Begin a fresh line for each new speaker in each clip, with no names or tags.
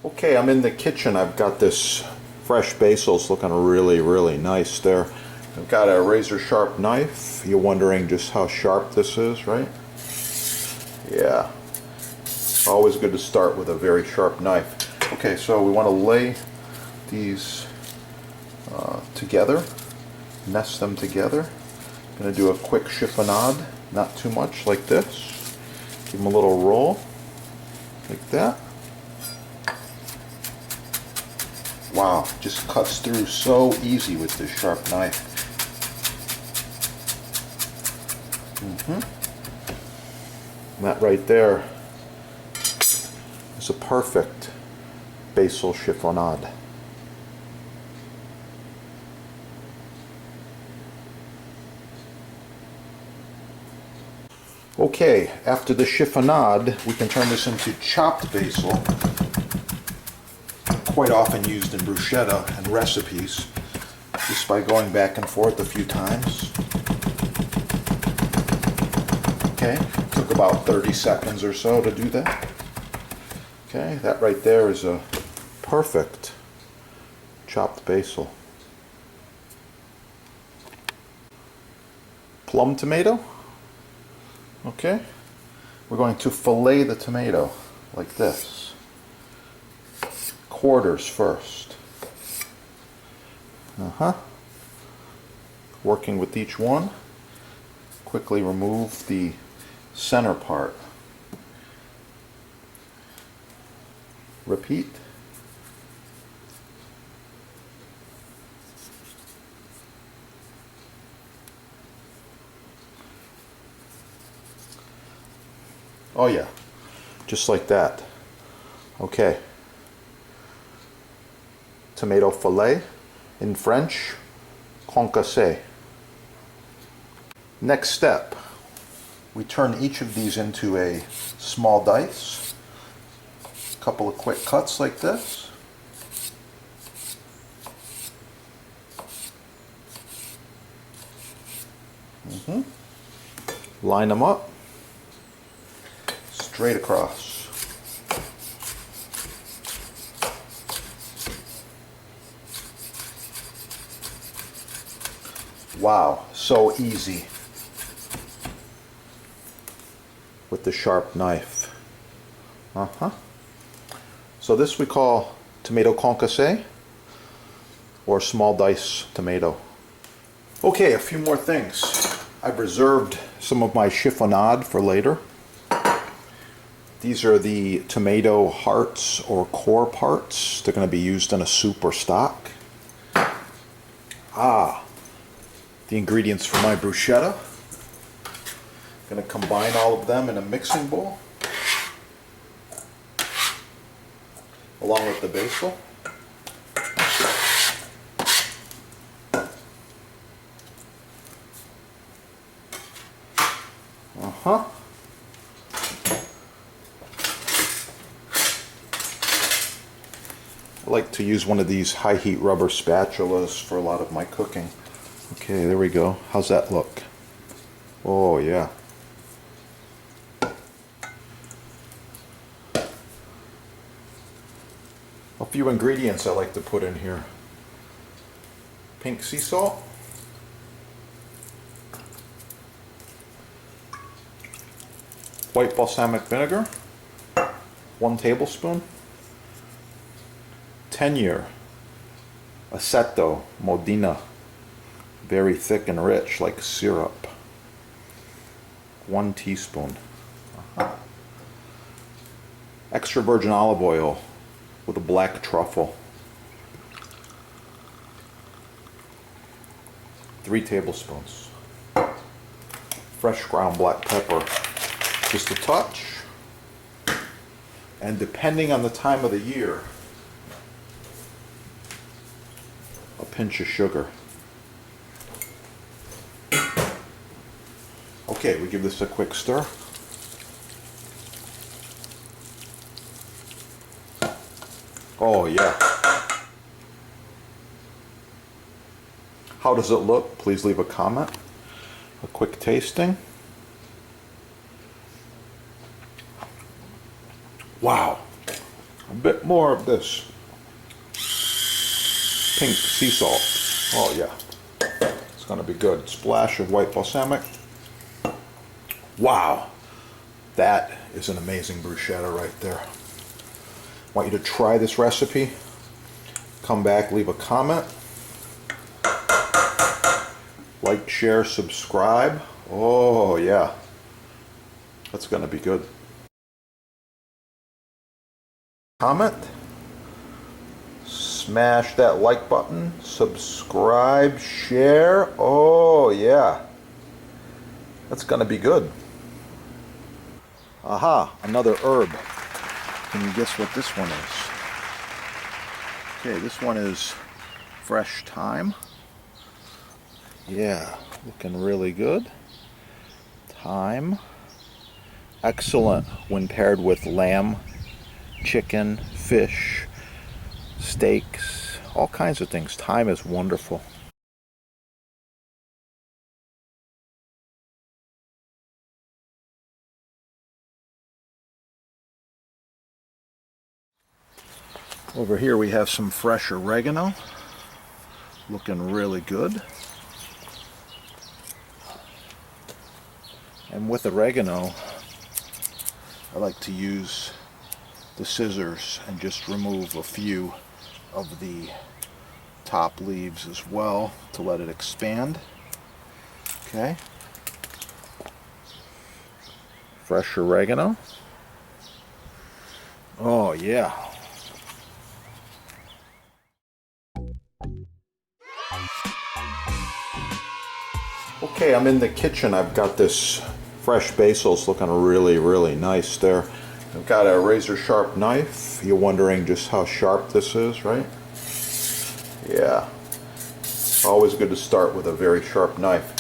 Okay, I'm in the kitchen. I've got this fresh basil's looking really, really nice there. I've got a razor sharp knife. You're wondering just how sharp this is, right? Yeah. Always good to start with a very sharp knife. Okay, so we want to lay these together, nest them together. I'm going to do a quick chiffonade, not too much, like this. Give them a little roll, like that. Wow, just cuts through so easy with this sharp knife. That right there is a perfect basil chiffonade. Okay, after the chiffonade, we can turn this into chopped basil, quite often used in bruschetta and recipes, just by going back and forth a few times. Okay, took about 30 seconds or so to do that. Okay, that right there is a perfect chopped basil. Plum tomato. Okay, we're going to fillet the tomato like this. Quarters first. Working with each one. Quickly remove the center part. Repeat. Oh yeah, just like that. Okay. Tomato fillet, in French, concassé. Next step, we turn each of these into a small dice. A couple of quick cuts like this. Line them up. Straight across. Wow, so easy with the sharp knife. So this we call tomato concassé, or small dice tomato. Okay, a few more things. I've reserved some of my chiffonade for later. These are the tomato hearts or core parts. They're going to be used in a soup or stock. The ingredients for my bruschetta. Going to combine all of them in a mixing bowl, along with the basil. I like to use one of these high heat rubber spatulas for a lot of my cooking. Okay, there we go. How's that look? Oh yeah. A few ingredients I like to put in here. Pink sea salt. White balsamic vinegar. 1 tablespoon. 10-year Aceto Modena. Very thick and rich, like syrup. 1 teaspoon. Extra virgin olive oil with a black truffle. 3 tablespoons. Fresh ground black pepper, just a touch. And depending on the time of the year, a pinch of sugar. Okay, we give this a quick stir. Oh yeah. How does it look? Please leave a comment. A quick tasting. Wow. A bit more of this pink sea salt. Oh yeah, it's gonna be good. Splash of white balsamic. Wow, that is an amazing bruschetta right there. Want you to try this recipe. Come back, leave a comment. Like, share, subscribe. Oh yeah, that's gonna be good. Comment, smash that like button, subscribe, share. Oh yeah, that's gonna be good. Aha, another herb. Can you guess what this one is? Okay, this one is fresh thyme. Yeah, looking really good. Thyme, excellent when paired with lamb, chicken, fish, steaks, all kinds of things. Thyme is wonderful. Over here we have some fresh oregano, looking really good. And with oregano, I like to use the scissors and just remove a few of the top leaves as well to let it expand. Okay. Fresh oregano. Oh yeah. Okay, I'm in the kitchen. I've got this fresh basil's looking really, really nice there. I've got a razor sharp knife. You're wondering just how sharp this is, right? Yeah. Always good to start with a very sharp knife.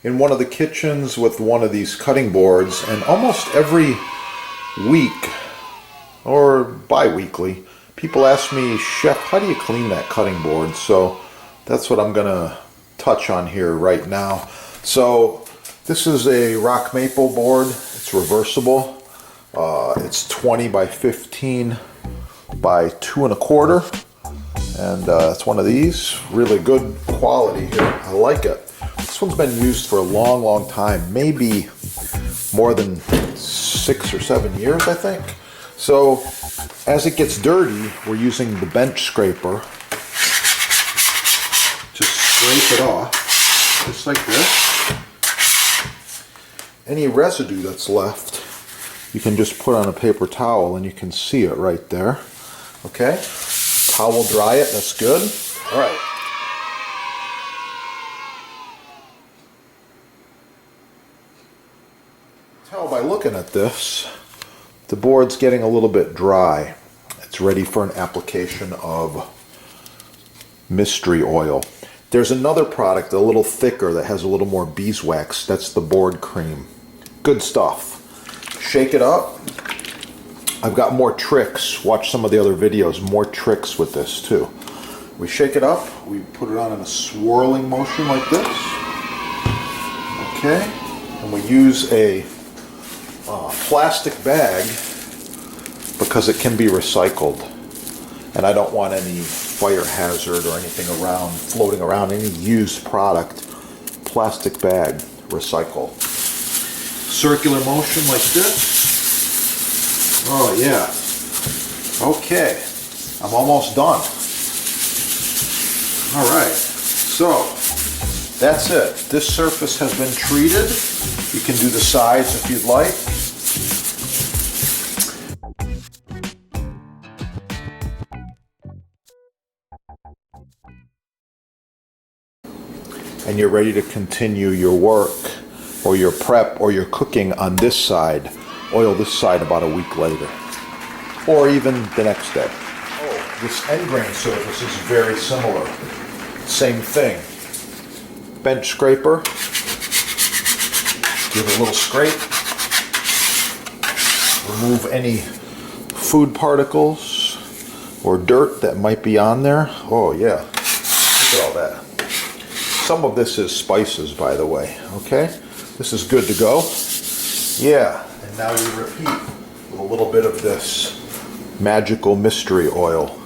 In one of the kitchens with one of these cutting boards, and almost every week or bi-weekly people ask me, Chef, how do you clean that cutting board? So that's what I'm gonna touch on here right now. So this is a rock maple board. It's reversible. It's 20 by 15 by 2 1/4, and it's one of these. Really good quality here. I like it. This one's been used for a long, long time, maybe more than 6 or 7 years, I think. So as it gets dirty, we're using the bench scraper to scrape it off, just like this. Any residue that's left, you can just put on a paper towel and you can see it right there. Okay, towel dry it, that's good. All right. Tell by looking at this, the board's getting a little bit dry. It's ready for an application of mystery oil. There's another product, a little thicker, that has a little more beeswax. That's the board cream. Good stuff. Shake it up. I've got more tricks. Watch some of the other videos. More tricks with this too. We shake it up. We put it on in a swirling motion like this. Okay. And we use a plastic bag because it can be recycled. And I don't want any fire hazard or anything around, floating around, any used product. Plastic bag, recycle. Circular motion like this. Oh yeah. Okay, I'm almost done. All right, so that's it. This surface has been treated. You can do the sides if you'd like. And you're ready to continue your work or your prep or your cooking on this side. Oil this side about a week later or even the next day. Oh, this end grain surface is very similar. Same thing. Bench scraper. Give it a little scrape. Remove any food particles or dirt that might be on there. Oh yeah, look at all that. Some of this is spices, by the way, okay? This is good to go. Yeah, and now you repeat with a little bit of this magical mystery oil.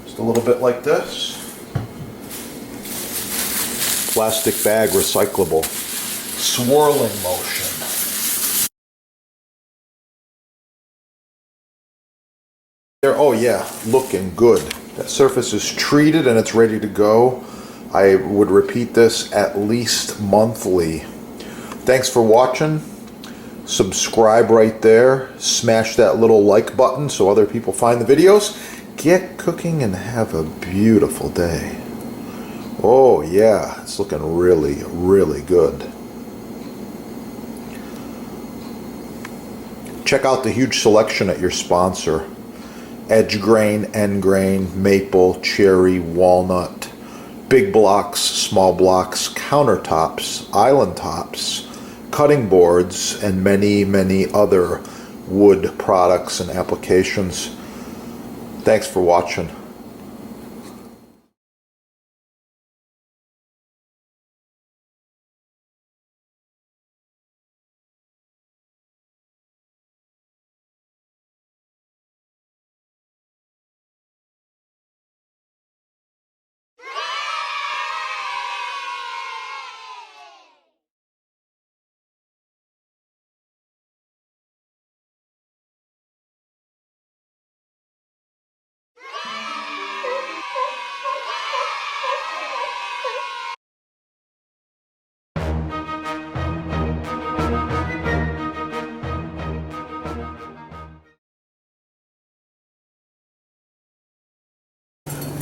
Just a little bit like this. Plastic bag, recyclable. Swirling motion. There, oh yeah, looking good. That surface is treated and it's ready to go. I would repeat this at least monthly. Thanks for watching. Subscribe right there. Smash that little like button so other people find the videos. Get cooking and have a beautiful day. Oh yeah, it's looking really, really good. Check out the huge selection at your sponsor. Edge grain, end grain, maple, cherry, walnut. Big blocks, small blocks, countertops, island tops, cutting boards, and many, many other wood products and applications. Thanks for watching.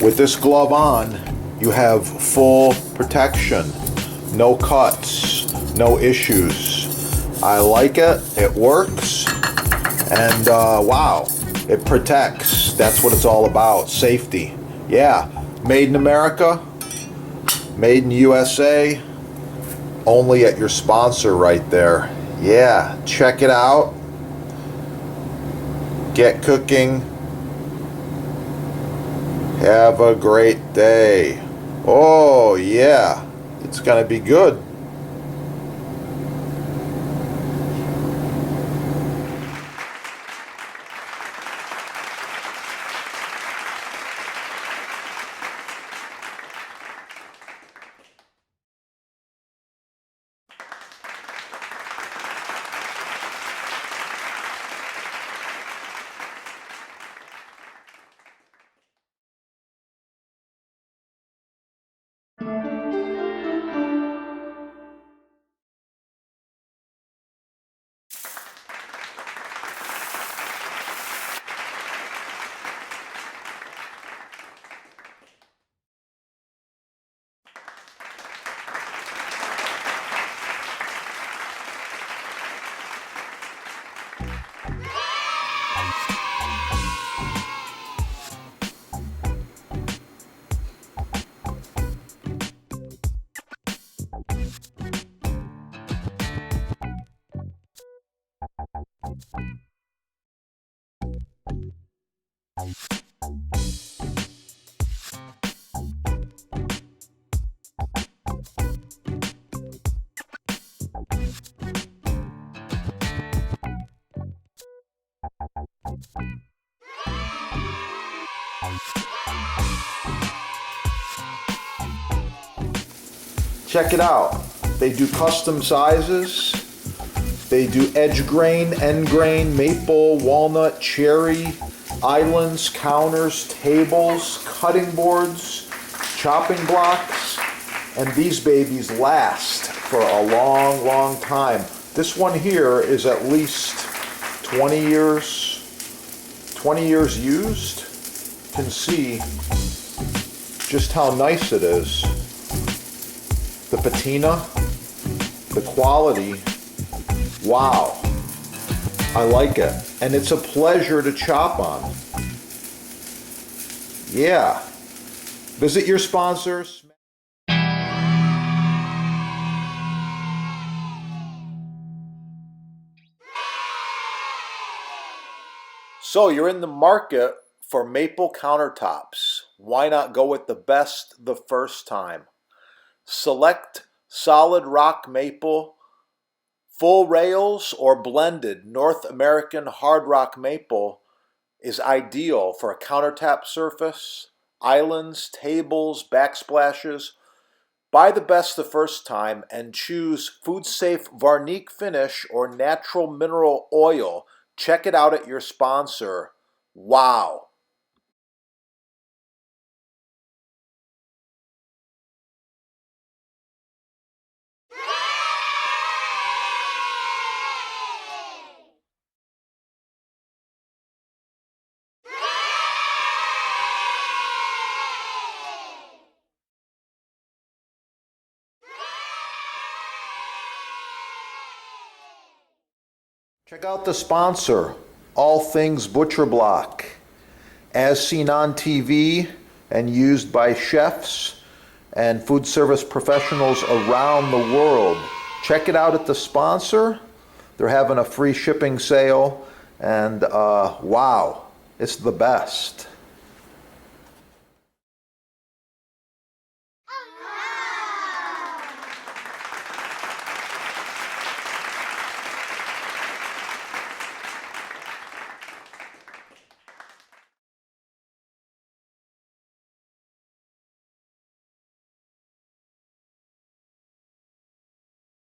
With this glove on, you have full protection. No cuts, no issues. I like it, it works, and wow, it protects. That's what it's all about, safety. Yeah, made in America, made in USA, only at your sponsor right there. Yeah, check it out. Get cooking. Have a great day. Oh yeah, it's gonna be good. Check it out. They do custom sizes. They do edge grain, end grain, maple, walnut, cherry, islands, counters, tables, cutting boards, chopping blocks, and these babies last for a long, long time. This one here is at least 20 years used. You can see just how nice it is. The patina, the quality, wow, I like it. And it's a pleasure to chop on. Yeah, visit your sponsors. So you're in the market for maple countertops. Why not go with the best the first time? Select solid rock maple, full rails, or blended North American hard rock maple is ideal for a countertop surface, islands, tables, backsplashes. Buy the best the first time and choose food-safe Varnique finish or natural mineral oil. Check it out at your sponsor. Wow! Check out the sponsor, All Things Butcher Block. As seen on TV and used by chefs and food service professionals around the world. Check it out at the sponsor. They're having a free shipping sale, and wow, it's the best.